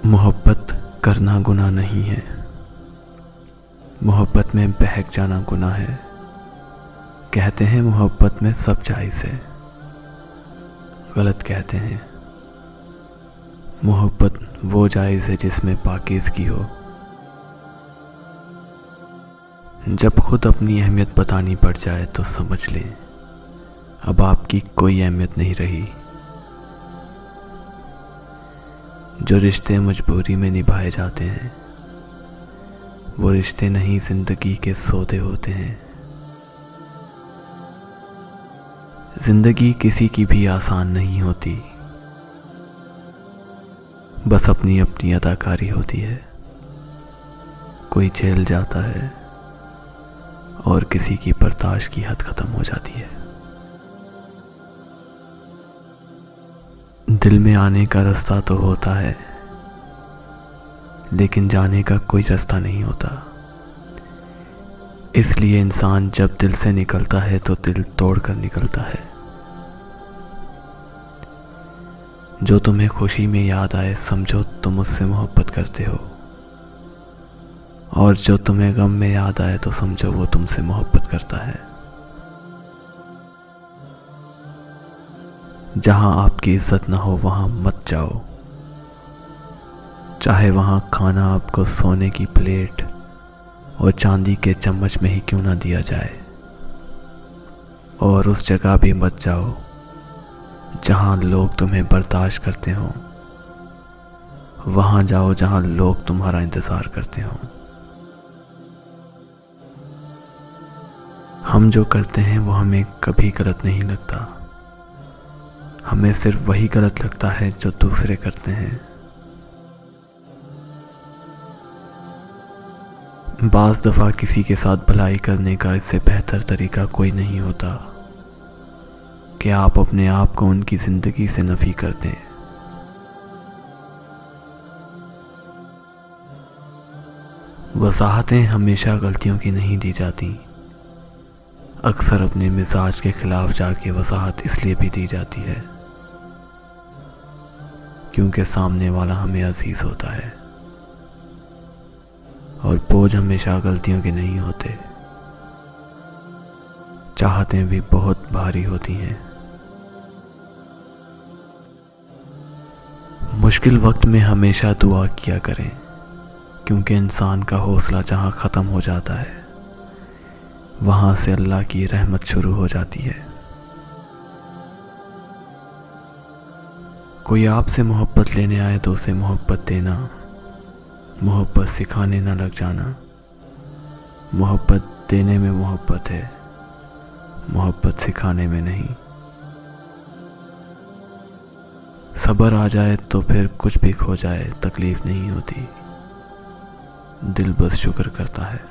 मोहब्बत करना गुनाह नहीं है, मोहब्बत में बहक जाना गुनाह है। कहते हैं मोहब्बत में सब जायज़ है, गलत कहते हैं। मोहब्बत वो जायज़ है जिसमें पाकीज़गी हो। जब खुद अपनी अहमियत बतानी पड़ जाए तो समझ लें अब आपकी कोई अहमियत नहीं रही। जो रिश्ते मजबूरी में निभाए जाते हैं वो रिश्ते नहीं, ज़िंदगी के सौदे होते हैं। ज़िंदगी किसी की भी आसान नहीं होती, बस अपनी अपनी अदाकारी होती है। कोई झेल जाता है और किसी की बर्दाश्त की हद ख़त्म हो जाती है। दिल में आने का रास्ता तो होता है, लेकिन जाने का कोई रास्ता नहीं होता। इसलिए इंसान जब दिल से निकलता है तो दिल तोड़कर निकलता है। जो तुम्हें खुशी में याद आए समझो तुम उससे मोहब्बत करते हो, और जो तुम्हें गम में याद आए तो समझो वो तुमसे मोहब्बत करता है। जहां आपकी इज्जत ना हो वहां मत जाओ, चाहे वहां खाना आपको सोने की प्लेट और चांदी के चम्मच में ही क्यों ना दिया जाए। और उस जगह भी मत जाओ जहां लोग तुम्हें बर्दाश्त करते हों, वहां जाओ जहां लोग तुम्हारा इंतज़ार करते हों। हम जो करते हैं वो हमें कभी गलत नहीं लगता, हमें सिर्फ वही गलत लगता है जो दूसरे करते हैं। बाज़ दफ़ा किसी के साथ भलाई करने का इससे बेहतर तरीका कोई नहीं होता कि आप अपने आप को उनकी ज़िंदगी से नफ़ी कर दें। वजाहतें हमेशा गलतियों की नहीं दी जाती, अक्सर अपने मिजाज के खिलाफ जाके वजाहत इसलिए भी दी जाती है क्योंकि सामने वाला हमें अजीज होता है। और बोझ हमेशा गलतियों के नहीं होते, चाहतें भी बहुत भारी होती हैं। मुश्किल वक्त में हमेशा दुआ किया करें, क्योंकि इंसान का हौसला जहाँ ख़त्म हो जाता है वहाँ से अल्लाह की रहमत शुरू हो जाती है। कोई आपसे मोहब्बत लेने आए तो उसे मोहब्बत देना, मोहब्बत सिखाने ना लग जाना। मोहब्बत देने में मोहब्बत है, मोहब्बत सिखाने में नहीं। सब्र आ जाए तो फिर कुछ भी खो जाए तकलीफ़ नहीं होती, दिल बस शुक्र करता है।